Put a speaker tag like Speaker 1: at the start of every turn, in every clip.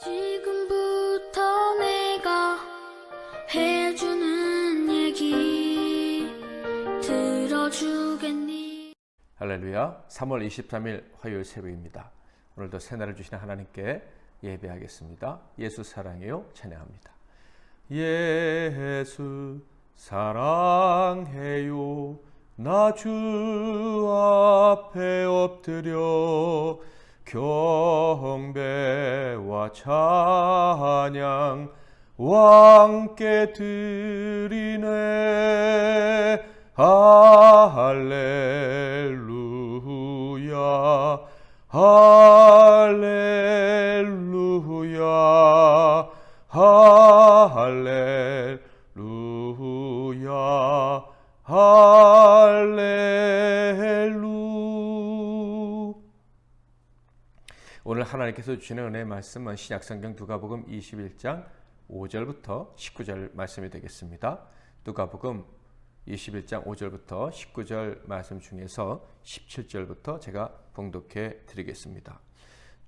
Speaker 1: 지금부터 내가 해주는 얘기 들어주겠니?
Speaker 2: 할렐루야. 3월 23일 화요일 새벽입니다. 오늘도 새날을 주시는 하나님께 예배하겠습니다. 예수 사랑해요 찬양합니다. 예수 사랑해요 나 주 앞에 엎드려 경배와 찬양 왕께 드리네. 할렐루야 할렐루야 할렐루야 할렐루. 오늘 하나님께서 주시는 은혜의 말씀은 신약성경 누가복음 21장 5절부터 19절 말씀이 되겠습니다. 누가복음 21장 5절부터 19절 말씀 중에서 17절부터 제가 봉독해 드리겠습니다.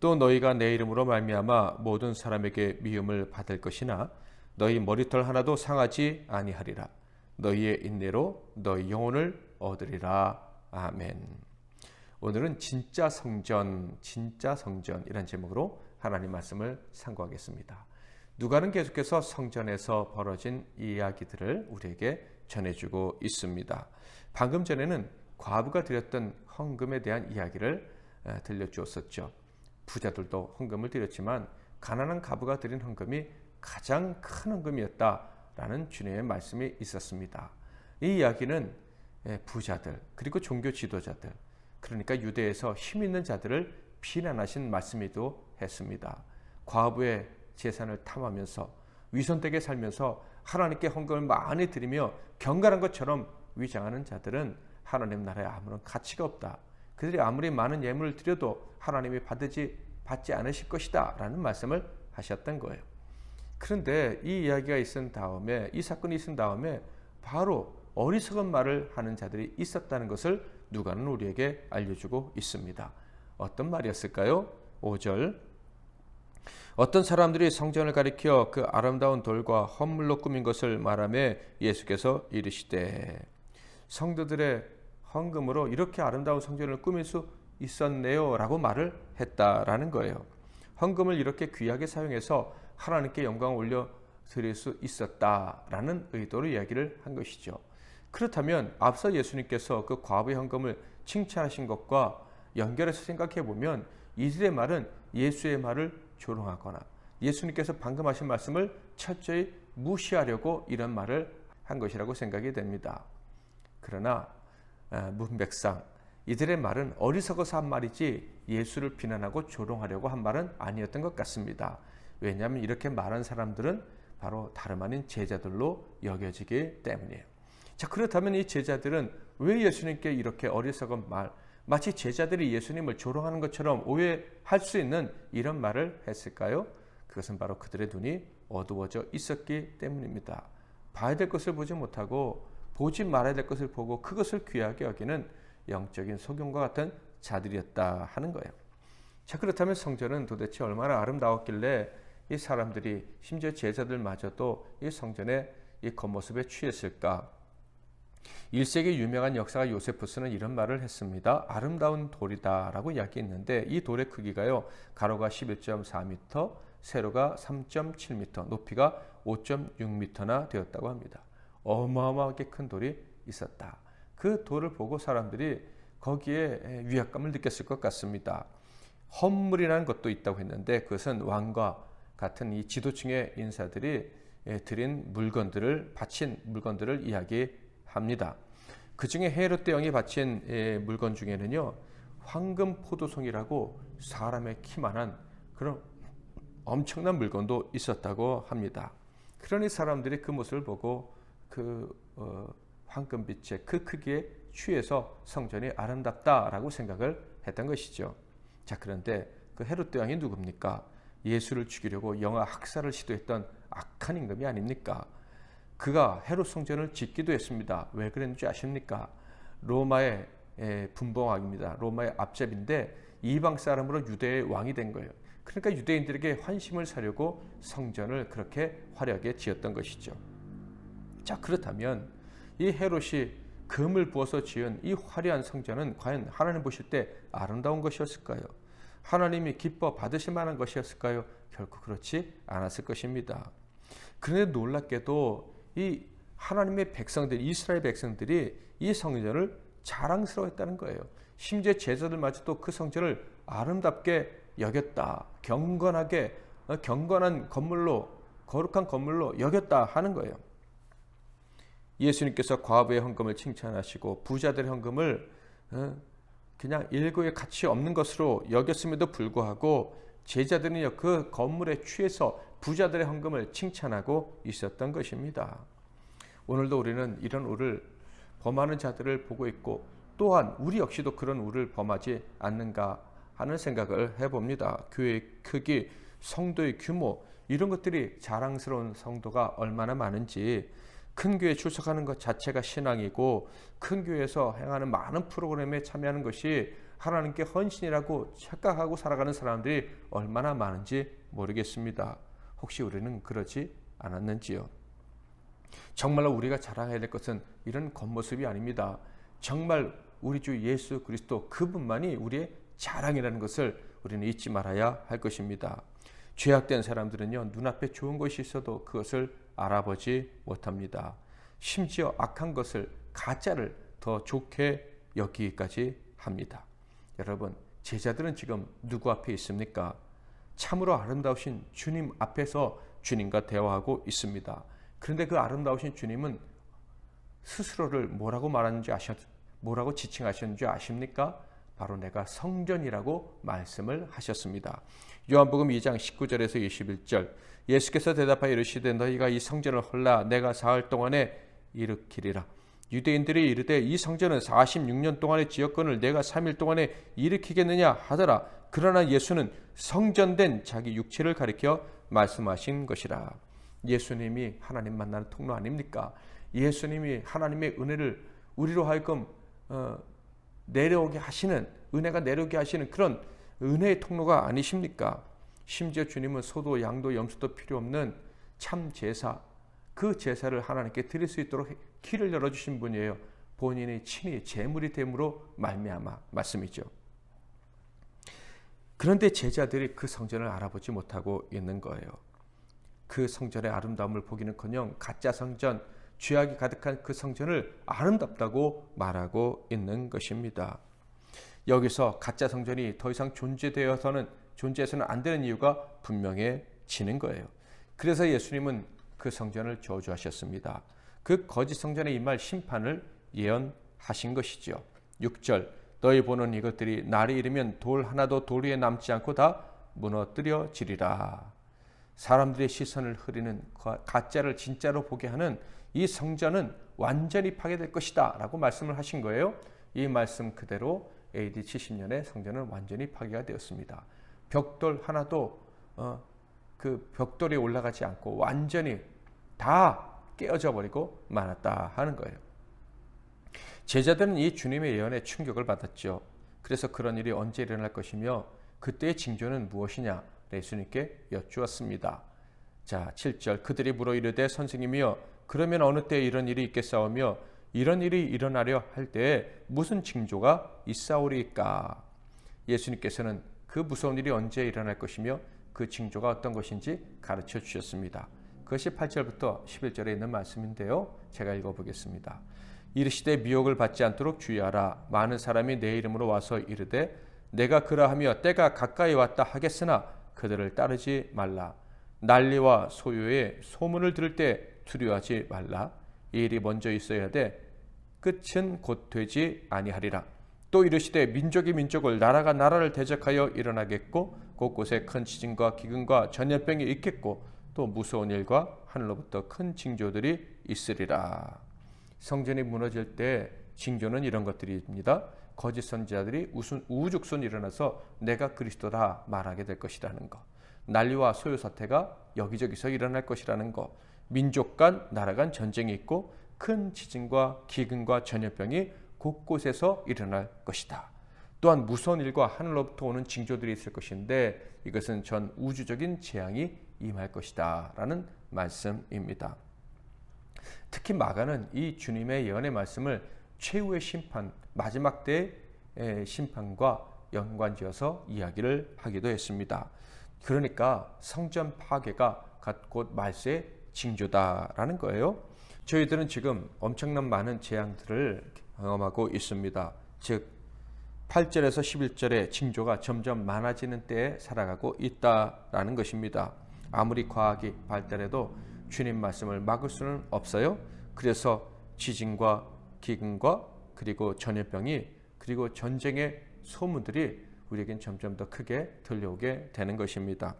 Speaker 2: 또 너희가 내 이름으로 말미암아 모든 사람에게 미움을 받을 것이나 너희 머리털 하나도 상하지 아니하리라. 너희의 인내로 너희 영혼을 얻으리라. 아멘. 오늘은 진짜 성전 이란 제목으로 하나님 말씀을 상고하겠습니다. 누가는 계속해서 성전에서 벌어진 이야기들을 우리에게 전해주고 있습니다. 방금 전에는 과부가 드렸던 헌금에 대한 이야기를 들려주었었죠. 부자들도 헌금을 드렸지만 가난한 과부가 드린 헌금이 가장 큰 헌금이었다라는 주님의 말씀이 있었습니다. 이 이야기는 부자들 그리고 종교 지도자들, 그러니까 유대에서 힘 있는 자들을 비난하신 말씀이기도 했습니다. 과부의 재산을 탐하면서 위선되게 살면서 하나님께 헌금을 많이 드리며 경건한 것처럼 위장하는 자들은 하나님 나라에 아무런 가치가 없다. 그들이 아무리 많은 예물을 드려도 하나님이 받지 않으실 것이다 라는 말씀을 하셨던 거예요. 그런데 이 이야기가 있은 다음에, 이 사건이 있은 다음에 바로 어리석은 말을 하는 자들이 있었다는 것을 누가는 우리에게 알려주고 있습니다. 어떤 말이었을까요? 5절. 어떤 사람들이 성전을 가리켜 그 아름다운 돌과 헌물로 꾸민 것을 말하며 예수께서 이르시되, 성도들의 헌금으로 이렇게 아름다운 성전을 꾸밀 수 있었네요 라고 말을 했다라는 거예요. 헌금을 이렇게 귀하게 사용해서 하나님께 영광을 올려드릴 수 있었다라는 의도로 이야기를 한 것이죠. 그렇다면 앞서 예수님께서 그 과부의 헌금을 칭찬하신 것과 연결해서 생각해 보면 이들의 말은 예수의 말을 조롱하거나 예수님께서 방금 하신 말씀을 철저히 무시하려고 이런 말을 한 것이라고 생각이 됩니다. 그러나 문맥상 이들의 말은 어리석어서 한 말이지 예수를 비난하고 조롱하려고 한 말은 아니었던 것 같습니다. 왜냐하면 이렇게 말한 사람들은 바로 다름 아닌 제자들로 여겨지기 때문이에요. 자, 그렇다면 이 제자들은 왜 예수님께 이렇게 어리석은 말, 마치 제자들이 예수님을 조롱하는 것처럼 오해할 수 있는 이런 말을 했을까요? 그것은 바로 그들의 눈이 어두워져 있었기 때문입니다. 봐야 될 것을 보지 못하고 보지 말아야 될 것을 보고 그것을 귀하게 여기는 영적인 소경과 같은 자들이었다 하는 거예요. 자, 그렇다면 성전은 도대체 얼마나 아름다웠길래 이 사람들이, 심지어 제자들마저도 이 성전의 이 겉모습에 취했을까? 1세기 유명한 역사가 요세푸스는 이런 말을 했습니다. 아름다운 돌이다 라고 이야기했는데 이 돌의 크기가요, 가로가 11.4m, 세로가 3.7m, 높이가 5.6m나 되었다고 합니다. 어마어마하게 큰 돌이 있었다. 그 돌을 보고 사람들이 거기에 위압감을 느꼈을 것 같습니다. 헌물이라는 것도 있다고 했는데 그것은 왕과 같은 이 지도층의 인사들이 드린 물건들을, 바친 물건들을 이야기합니다. 그 중에 헤롯 대왕이 바친 물건 중에는요, 황금 포도송이라고 사람의 키만한 그런 엄청난 물건도 있었다고 합니다. 그러니 사람들이 그 모습을 보고 그 황금빛의 그 크기에 취해서 성전이 아름답다라고 생각을 했던 것이죠. 자, 그런데 그 헤롯 대왕이 누굽니까? 예수를 죽이려고 영아 학살을 시도했던 악한 임금이 아닙니까? 그가 헤롯 성전을 짓기도 했습니다. 왜 그랬는지 아십니까? 로마의 분봉왕입니다. 로마의 앞잡인데 이방 사람으로 유대의 왕이 된 거예요. 그러니까 유대인들에게 환심을 사려고 성전을 그렇게 화려하게 지었던 것이죠. 자, 그렇다면 이 헤롯이 금을 부어서 지은 이 화려한 성전은 과연 하나님 보실 때 아름다운 것이었을까요? 하나님이 기뻐 받으실 만한 것이었을까요? 결코 그렇지 않았을 것입니다. 그런데 놀랍게도 이 하나님의 백성들, 이스라엘 백성들이 이 성전을 자랑스러워했다는 거예요. 심지어 제자들마저도 그 성전을 아름답게 여겼다. 경건한 건물로, 거룩한 건물로 여겼다 하는 거예요. 예수님께서 과부의 헌금을 칭찬하시고 부자들의 헌금을 그냥 일고의 가치 없는 것으로 여겼음에도 불구하고 제자들은요, 그 건물에 취해서 부자들의 헌금을 칭찬하고 있었던 것입니다. 오늘도 우리는 이런 우를 범하는 자들을 보고 있고 또한 우리 역시도 그런 우를 범하지 않는가 하는 생각을 해봅니다. 교회의 크기, 성도의 규모, 이런 것들이 자랑스러운 성도가 얼마나 많은지, 큰 교회에 출석하는 것 자체가 신앙이고 큰 교회에서 행하는 많은 프로그램에 참여하는 것이 하나님께 헌신이라고 착각하고 살아가는 사람들이 얼마나 많은지 모르겠습니다. 혹시 우리는 그러지 않았는지요? 정말로 우리가 자랑해야 될 것은 이런 겉모습이 아닙니다. 정말 우리 주 예수 그리스도 그분만이 우리의 자랑이라는 것을 우리는 잊지 말아야 할 것입니다. 죄악된 사람들은요, 눈앞에 좋은 것이 있어도 그것을 알아보지 못합니다. 심지어 악한 것을, 가짜를 더 좋게 여기기까지 합니다. 여러분, 제자들은 지금 누구 앞에 있습니까? 참으로 아름다우신 주님 앞에서 주님과 대화하고 있습니다. 그런데 그 아름다우신 주님은 스스로를 뭐라고 지칭하셨는지 아십니까? 바로 내가 성전이라고 말씀을 하셨습니다. 요한복음 2장 19절에서 21절, 예수께서 대답하여 이르시되 너희가 이 성전을 헐라 내가 사흘 동안에 일으키리라. 유대인들이 이르되 이 성전은 46년 동안의 지었건을 내가 3일 동안에 일으키겠느냐 하더라. 그러나 예수는 성전된 자기 육체를 가리켜 말씀하신 것이라. 예수님이 하나님 만나는 통로 아닙니까? 예수님이 하나님의 은혜를 우리로 하여금 내려오게 하시는, 은혜가 내려오게 하시는 그런 은혜의 통로가 아니십니까? 심지어 주님은 소도 양도 염소도 필요 없는 참 제사, 그 제사를 하나님께 드릴 수 있도록 길을 열어주신 분이에요. 본인이 친히 제물이 됨으로 말미암아 말씀이죠. 그런데 제자들이 그 성전을 알아보지 못하고 있는 거예요. 그 성전의 아름다움을 보기는커녕 가짜 성전, 죄악이 가득한 그 성전을 아름답다고 말하고 있는 것입니다. 여기서 가짜 성전이 더 이상 존재해서는 안 되는 이유가 분명해지는 거예요. 그래서 예수님은 그 성전을 저주하셨습니다. 그 거짓 성전에 임할 심판을 예언하신 것이죠. 6절, 너희 보는 이것들이 날이 이르면 돌 하나도 돌 위에 남지 않고 다 무너뜨려지리라. 사람들의 시선을 흐리는 가짜를 진짜로 보게 하는 이 성전은 완전히 파괴될 것이다 라고 말씀을 하신 거예요. 이 말씀 그대로 AD 70년에 성전은 완전히 파괴가 되었습니다. 벽돌 하나도 그 벽돌이 올라가지 않고 완전히 다 깨어져 버리고 말았다 하는 거예요. 제자들은 이 주님의 예언에 충격을 받았죠. 그래서 그런 일이 언제 일어날 것이며 그때의 징조는 무엇이냐 예수님께 여쭈었습니다. 자, 7절, 그들이 물어 이르되 선생님이여 그러면 어느 때 이런 일이 있겠사오며 이런 일이 일어나려 할 때에 무슨 징조가 있사오리까? 예수님께서는 그 무서운 일이 언제 일어날 것이며 그 징조가 어떤 것인지 가르쳐 주셨습니다. 그것이 8절부터 11절에 있는 말씀인데요. 제가 읽어보겠습니다. 이르시되 미혹을 받지 않도록 주의하라. 많은 사람이 내 이름으로 와서 이르되 내가 그러하며 때가 가까이 왔다 하겠으나 그들을 따르지 말라. 난리와 소요의 소문을 들을 때 두려워하지 말라. 이 일이 먼저 있어야 돼 끝은 곧 되지 아니하리라. 또 이르시되 민족이 민족을 나라가 나라를 대적하여 일어나겠고 곳곳에 큰 지진과 기근과 전염병이 있겠고 또 무서운 일과 하늘로부터 큰 징조들이 있으리라. 성전이 무너질 때 징조는 이런 것들입니다. 거짓 선지자들이 우후죽순 일어나서 내가 그리스도다 말하게 될 것이라는 것, 난리와 소요 사태가 여기저기서 일어날 것이라는 것, 민족 간 나라 간 전쟁이 있고 큰 지진과 기근과 전염병이 곳곳에서 일어날 것이다. 또한 무서운 일과 하늘로부터 오는 징조들이 있을 것인데 이것은 전 우주적인 재앙이 임할 것이다 라는 말씀입니다. 특히 마가는 이 주님의 예언의 말씀을 최후의 심판, 마지막 때의 심판과 연관지어서 이야기를 하기도 했습니다. 그러니까 성전 파괴가 곧 말세의 징조다라는 거예요. 저희들은 지금 엄청난 많은 재앙들을 경험하고 있습니다. 즉 8절에서 11절의 징조가 점점 많아지는 때에 살아가고 있다라는 것입니다. 아무리 과학이 발달해도 주님 말씀을 막을 수는 없어요. 그래서 지진과 기근과 그리고 전염병이 그리고 전쟁의 소문들이 우리에겐 점점 더 크게 들려오게 되는 것입니다.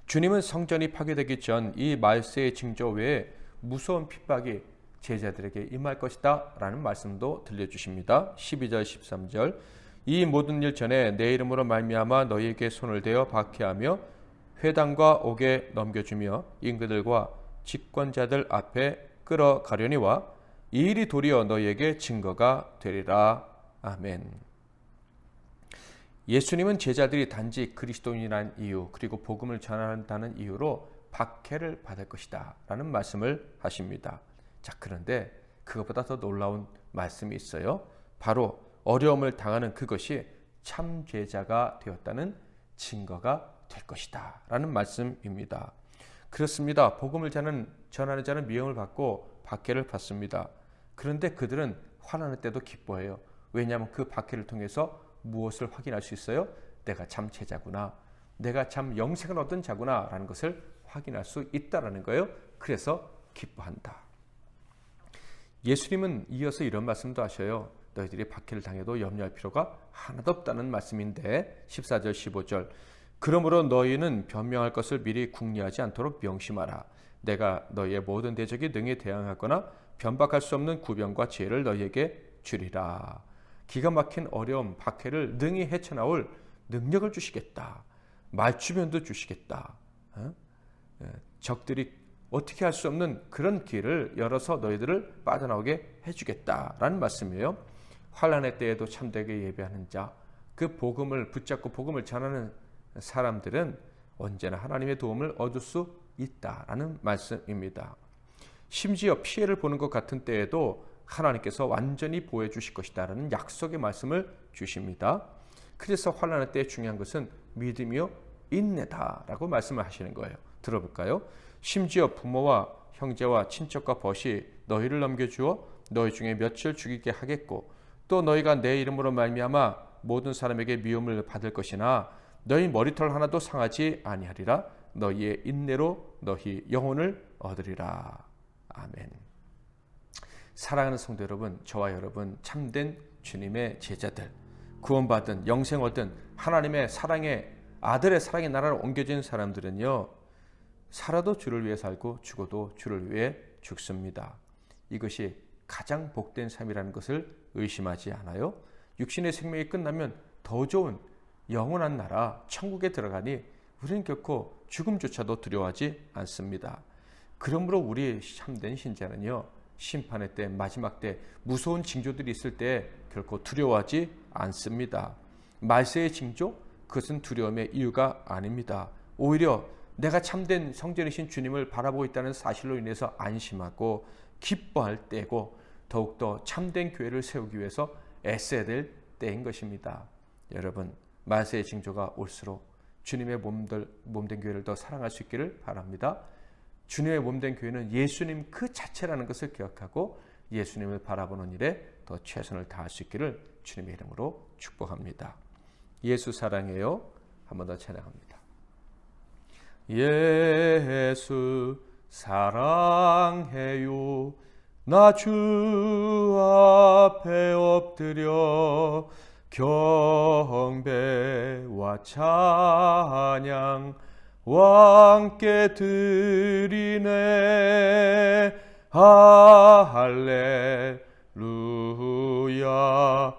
Speaker 2: 주님은 성전이 파괴되기 전 이 말세의 징조 외에 무서운 핍박이 제자들에게 임할 것이다 라는 말씀도 들려주십니다. 12절 13절 이 모든 일 전에 내 이름으로 말미암아 너희에게 손을 대어 박해하며 회당과 옥에 넘겨주며 인그들과 집권자들 앞에 끌어가려니와 이 일이 도리어 너희에게 증거가 되리라. 아멘. 예수님은 제자들이 단지 그리스도인이라는 이유 그리고 복음을 전한다는 이유로 박해를 받을 것이다 라는 말씀을 하십니다. 자, 그런데 그것보다 더 놀라운 말씀이 있어요. 바로 어려움을 당하는 그것이 참 제자가 되었다는 증거가 될 것이다 라는 말씀입니다. 그렇습니다. 복음을 전하는 자는 미움을 받고 박해를 받습니다. 그런데 그들은 화나는 때도 기뻐해요. 왜냐하면 그 박해를 통해서 무엇을 확인할 수 있어요? 내가 참 제자구나, 내가 참 영생을 얻은 자구나 라는 것을 확인할 수 있다라는 거예요. 그래서 기뻐한다. 예수님은 이어서 이런 말씀도 하셔요. 너희들이 박해를 당해도 염려할 필요가 하나도 없다는 말씀인데 14절 15절 그러므로 너희는 변명할 것을 미리 궁리하지 않도록 명심하라. 내가 너희의 모든 대적이 능히 대항하거나 변박할 수 없는 구병과 지혜를 너희에게 주리라. 기가 막힌 어려움, 박해를 능히 헤쳐나올 능력을 주시겠다. 말주변도 주시겠다. 적들이 어떻게 할 수 없는 그런 길을 열어서 너희들을 빠져나오게 해주겠다라는 말씀이에요. 환난의 때에도 참되게 예배하는 자, 그 복음을 붙잡고 복음을 전하는 사람들은 언제나 하나님의 도움을 얻을 수 있다라는 말씀입니다. 심지어 피해를 보는 것 같은 때에도 하나님께서 완전히 보호해 주실 것이다라는 약속의 말씀을 주십니다. 그래서 환난의 때 중요한 것은 믿음이요 인내다라고 말씀을 하시는 거예요. 들어볼까요? 심지어 부모와 형제와 친척과 벗이 너희를 넘겨주어 너희 중에 며칠 죽이게 하겠고 또 너희가 내 이름으로 말미암아 모든 사람에게 미움을 받을 것이나 너희 머리털 하나도 상하지 아니하리라. 너희의 인내로 너희 영혼을 얻으리라. 아멘. 사랑하는 성도 여러분, 저와 여러분 참된 주님의 제자들, 구원받은 영생 얻은 하나님의 사랑의 아들의 사랑의 나라로 옮겨진 사람들은요, 살아도 주를 위해 살고 죽어도 주를 위해 죽습니다. 이것이 가장 복된 삶이라는 것을 의심하지 않아요? 육신의 생명이 끝나면 더 좋은 영원한 나라 천국에 들어가니 우리는 결코 죽음조차도 두려워하지 않습니다. 그러므로 우리 참된 신자는요, 심판의 때, 마지막 때 무서운 징조들이 있을 때 결코 두려워하지 않습니다. 말세의 징조? 그것은 두려움의 이유가 아닙니다. 오히려 내가 참된 성전이신 주님을 바라보고 있다는 사실로 인해서 안심하고 기뻐할 때고 더욱더 참된 교회를 세우기 위해서 애써야 될 때인 것입니다. 여러분, 말세의 징조가 올수록 주님의 몸된 교회를 더 사랑할 수 있기를 바랍니다. 주님의 몸된 교회는 예수님 그 자체라는 것을 기억하고 예수님을 바라보는 일에 더 최선을 다할 수 있기를 주님의 이름으로 축복합니다. 예수 사랑해요. 한 번 더 찬양합니다. 예수 사랑해요. 나 주 앞에 엎드려 경배와 찬양 왕께 드리네. 할렐루야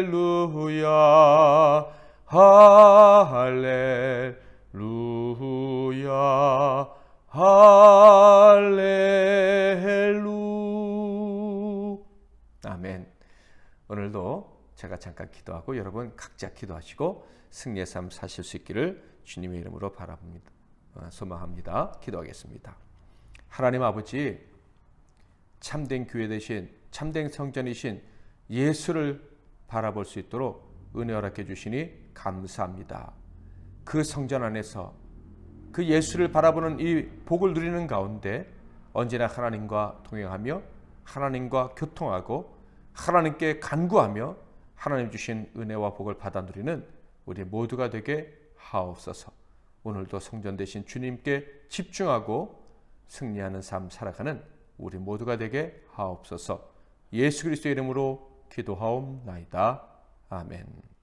Speaker 2: 할렐루야 할렐루야 할렐루. 아멘. 제가 잠깐 기도하고 여러분 각자 기도하시고 승리의 삶 사실 수 있기를 주님의 이름으로 바라봅니다. 소망합니다. 기도하겠습니다. 하나님 아버지, 참된 교회 되신 참된 성전이신 예수를 바라볼 수 있도록 은혜 허락해 주시니 감사합니다. 그 성전 안에서 그 예수를 바라보는 이 복을 누리는 가운데 언제나 하나님과 동행하며 하나님과 교통하고 하나님께 간구하며 하나님 주신 은혜와 복을 받아 누리는 우리 모두가 되게 하옵소서. 오늘도 성전 되신 주님께 집중하고 승리하는 삶 살아가는 우리 모두가 되게 하옵소서. 예수 그리스도의 이름으로 기도하옵나이다. 아멘.